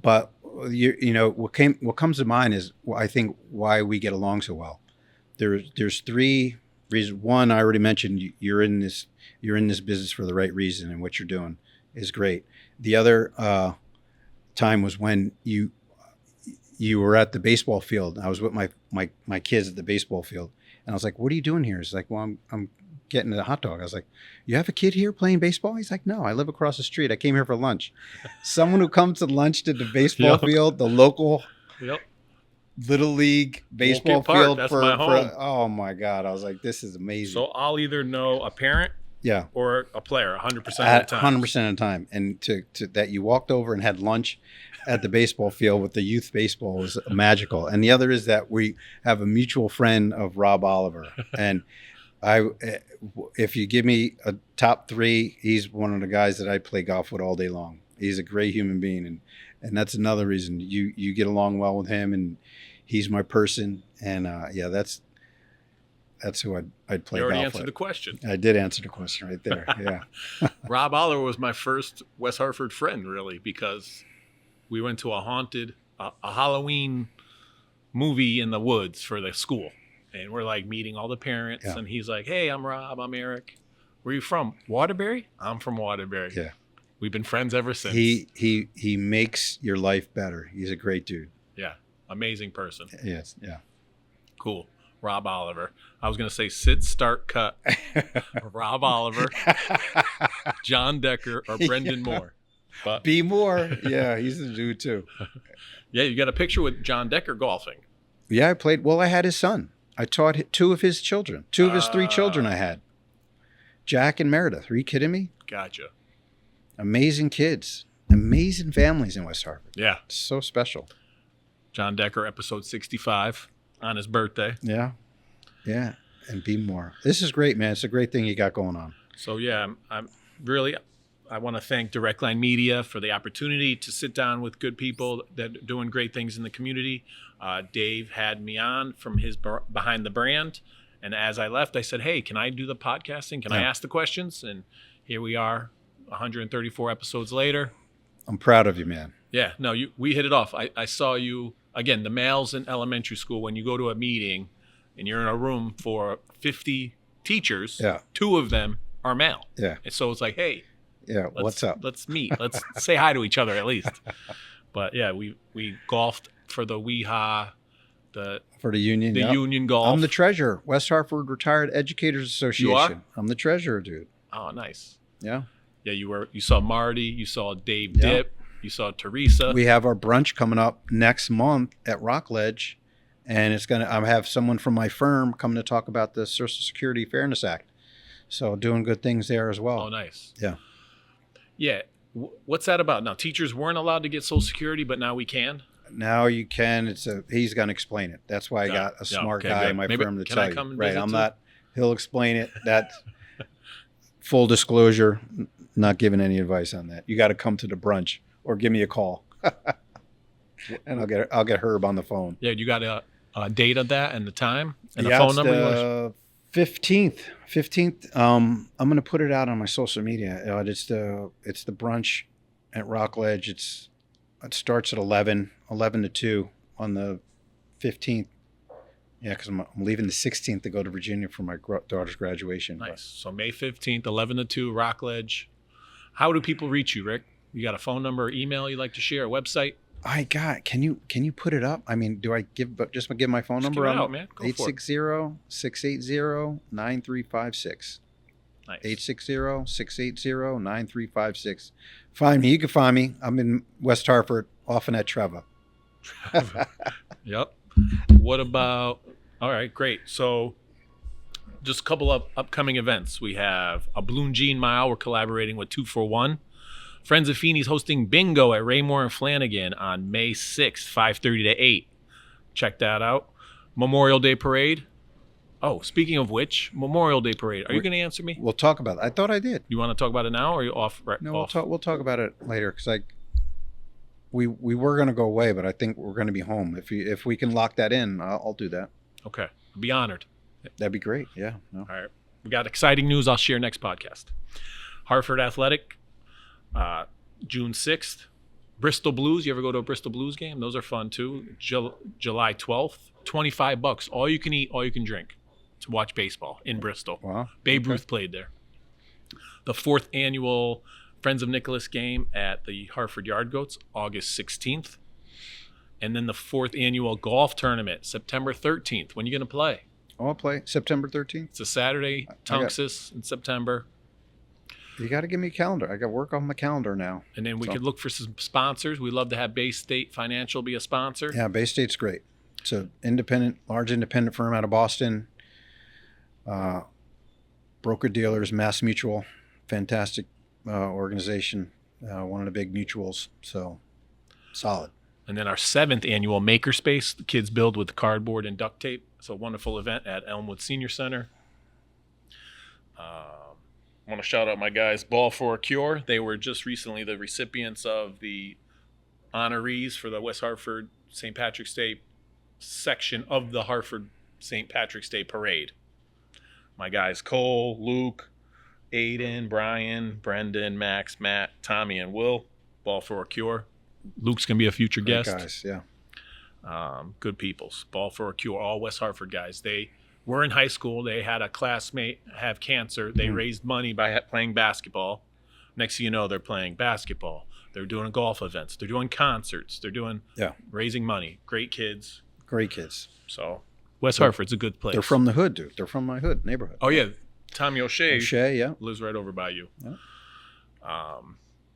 But what comes to mind is, I think, why we get along so well. There's 3 reasons. One, I already mentioned, you're in this business for the right reason, and what you're doing is great. The other time was when you were at the baseball field. I was with my kids at the baseball field, and I was like, "What are you doing here?" He's like, "Well, I'm getting a hot dog." I was like, "You have a kid here playing baseball?" He's like, "No, I live across the street. I came here for lunch." Someone who comes to lunch to the baseball field, the local little league baseball field that's my home. Oh my God. I was like, this is amazing. So I'll either know a parent or a player 100% of the time. 100% of the time. And to that you walked over and had lunch at the baseball field with the youth baseball was magical. And the other is that we have a mutual friend of Rob Oliver. And if you give me a top 3, he's one of the guys that I play golf with all day long. He's a great human being. And that's another reason you get along well with him, and he's my person. And that's who I'd play golf with. You already answered the question. I did answer the question right there. Yeah. Rob Oliver was my first West Hartford friend, really, because we went to a Halloween movie in the woods for the school. And we're like meeting all the parents. Yeah. And he's like, "Hey, I'm Rob. I'm Eric. Where are you from? Waterbury?" "I'm from Waterbury." Yeah. We've been friends ever since. He makes your life better. He's a great dude. Yeah. Amazing person. Yes. Yeah. Cool. Rob Oliver. I was going to say sit, start, cut. Rob Oliver, John Decker, or Brendan Moore. But B. Moore. Yeah, he's the dude too. Yeah, you got a picture with John Decker golfing. Yeah, I played. Well, I had his son. I taught 2 of his children. 2 of his 3 children I had. Jack and Meredith. Are you kidding me? Gotcha. Amazing kids. Amazing families in West Hartford. Yeah. It's so special. John Decker, episode 65 on his birthday. Yeah. Yeah. And be more. This is great, man. It's a great thing you got going on. So, yeah, I want to thank Direct Line Media for the opportunity to sit down with good people that are doing great things in the community. Dave had me on from his Behind the Brand. And as I left, I said, "Hey, can I do the podcasting? Can I ask the questions?" And here we are, 134 episodes later. I'm proud of you, man. Yeah, no, we hit it off. I saw you, again, the males in elementary school, when you go to a meeting and you're in a room for 50 teachers, 2 of them are male. Yeah. And so it's like, hey, what's up? Let's meet. Let's say hi to each other at least. But yeah, we golfed for the WEHA, for the union. The union golf. I'm the treasurer, West Hartford Retired Educators Association. You are? I'm the treasurer, dude. Oh, nice. Yeah. Yeah, you saw Marty, you saw Dave Dip, you saw Teresa. We have our brunch coming up next month at Rockledge, and I have someone from my firm coming to talk about the Social Security Fairness Act. So doing good things there as well. Oh, nice. Yeah. Yeah. What's that about? Now, teachers weren't allowed to get Social Security, but now we can? Now you can. He's going to explain it. That's why I got a smart guy in my firm to tell you. Right. I'm not. He'll explain it. That's full disclosure. Not giving any advice on that. You got to come to the brunch or give me a call, and I'll get Herb on the phone. Yeah. You got a date of that and the time and the phone number. The 15th. I'm going to put it out on my social media. It's the brunch at Rockledge. It starts at 11 to 2 on the 15th. Yeah, because I'm leaving the 16th to go to Virginia for my daughter's graduation. Nice. So May 15th, 11 to 2, Rockledge. How do people reach you, Rick? You got a phone number or email you'd like to share, a website? Can you put it up? I mean, do I give my phone number? Give it out, man. Go 860-680-9356. Nice. 860-680-9356. Find me. You can find me. I'm in West Hartford, often at Treva. Yep. What about, all right, great. So just a couple of upcoming events. We have a Balloon Jean Mile. We're collaborating with 241. Friends of Feeney's hosting bingo at Raymore and Flanagan on May 6th, 5:30 to 8. Check that out. Memorial Day Parade. Oh, speaking of which, Memorial Day Parade. Are you going to answer me? We'll talk about it. I thought I did. You want to talk about it now, or are you off? No, off? We'll talk about it later because we were going to go away, but I think we're going to be home. If we can lock that in, I'll do that. Okay. Be honored. That'd be great. Yeah. No. All right. We got exciting news I'll share next podcast. Hartford Athletic, June 6th. Bristol Blues. You ever go to a Bristol Blues game? Those are fun too. July 12th. $25. All you can eat, all you can drink to watch baseball in Bristol. Wow. Babe Ruth played there. The 4th annual Friends of Nicholas game at the Hartford Yard Goats, August 16th. And then the 4th annual golf tournament, September 13th. When are you going to play? I'll play September 13th. It's a Saturday, Tunxus in September. You got to give me a calendar. I got to work on my calendar now. And then we could look for some sponsors. We'd love to have Baystate Financial be a sponsor. Yeah, Baystate's great. It's a large independent firm out of Boston. Broker dealers, Mass Mutual, fantastic organization. One of the big mutuals. So solid. And then our 7th annual Makerspace. The kids build with cardboard and duct tape. It's a wonderful event at Elmwood Senior Center. I want to shout out my guys, Ball for a Cure. They were just recently the recipients of the honorees for the West Hartford St. Patrick's Day section of the Hartford St. Patrick's Day Parade. My guys, Cole, Luke, Aiden, Brian, Brendan, Max, Matt, Tommy, and Will. Ball for a Cure. Luke's going to be a future guest. Guys, yeah. Good peoples. Ball for a Cure. All West Hartford guys. They were in high school. They had a classmate have cancer. They raised money by playing basketball. Next thing you know, they're playing basketball. They're doing golf events. They're doing concerts. They're doing raising money. Great kids. Great kids. So West Hartford's a good place. They're from the hood, dude. They're from my hood neighborhood. Oh, yeah. Tommy O'Shea yeah. lives right over by you. Yeah.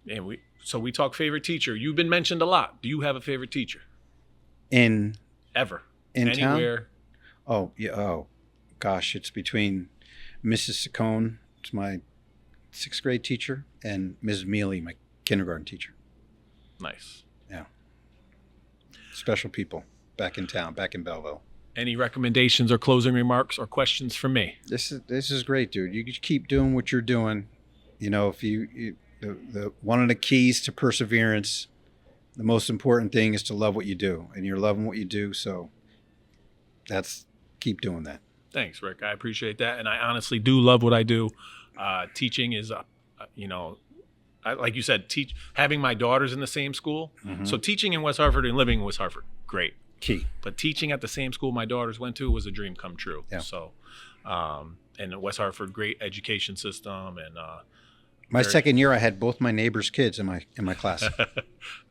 And we talk favorite teacher. You've been mentioned a lot. Do you have a favorite teacher? Ever. In Anywhere? Town? Oh, yeah. Oh, gosh. It's between Mrs. Saccone, it's my 6th grade teacher, and Mrs. Mealy, my kindergarten teacher. Nice. Yeah. Special people back in town, back in Belleville. Any recommendations or closing remarks or questions from me? This is great, dude. You just keep doing what you're doing. You know, if the one of the keys to perseverance, the most important thing is to love what you do, and you're loving what you do. So keep doing that. Thanks, Rick. I appreciate that. And I honestly do love what I do. Teaching is, like you said, having my daughters in the same school. Mm-hmm. So teaching in West Hartford and living in West Hartford, great. Key. But teaching at the same school my daughters went to was a dream come true. Yeah. So, and West Hartford, great education system. And my second year, I had both my neighbors' kids in my class.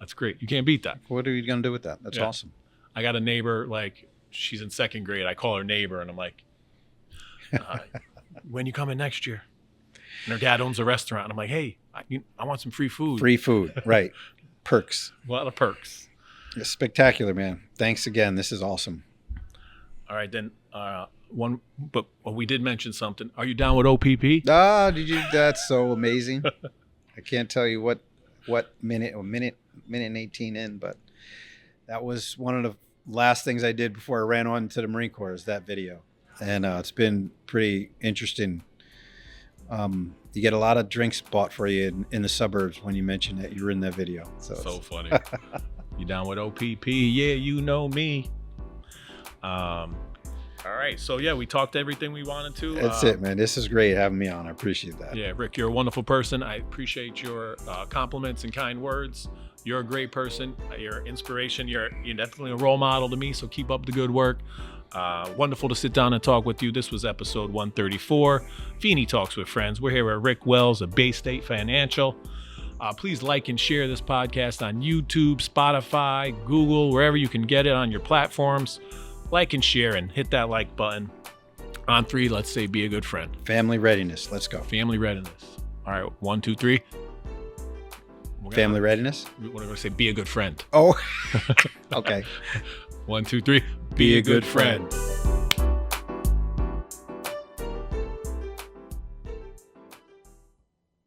That's great. You can't beat that. What are you going to do with that? That's awesome. I got a neighbor, like, she's in 2nd grade. I call her neighbor, and I'm like, when you coming next year? And her dad owns a restaurant. And I'm like, hey, I want some free food. Free food, right. Perks. A lot of perks. It's spectacular, man. Thanks again. This is awesome. All right, then. We did mention something. Are you down with OPP? That's so amazing. I can't tell you what minute and 18 in, but that was one of the last things I did before I ran on to the Marine Corps is that video. And it's been pretty interesting. You get a lot of drinks bought for you in the suburbs when you mention that you were in that video. So funny. You down with OPP? Yeah, you know me. All right. So, yeah, we talked everything we wanted to. That's it, man. This is great having me on. I appreciate that. Yeah, Rick, you're a wonderful person. I appreciate your compliments and kind words. You're a great person. You're an inspiration. You're definitely a role model to me, so keep up the good work. Wonderful to sit down and talk with you. This was episode 134. Feeney Talks with Friends. We're here at Rick Wells of Baystate Financial. Please like and share this podcast on YouTube, Spotify, Google, wherever you can get it on your platforms. Like and share and hit that like button. On 3, let's say be a good friend. Family readiness. Let's go. Family readiness. All right, 1, 2, 3. Family readiness? We're going to say be a good friend. Oh, okay. 1, 2, 3. Be a good friend.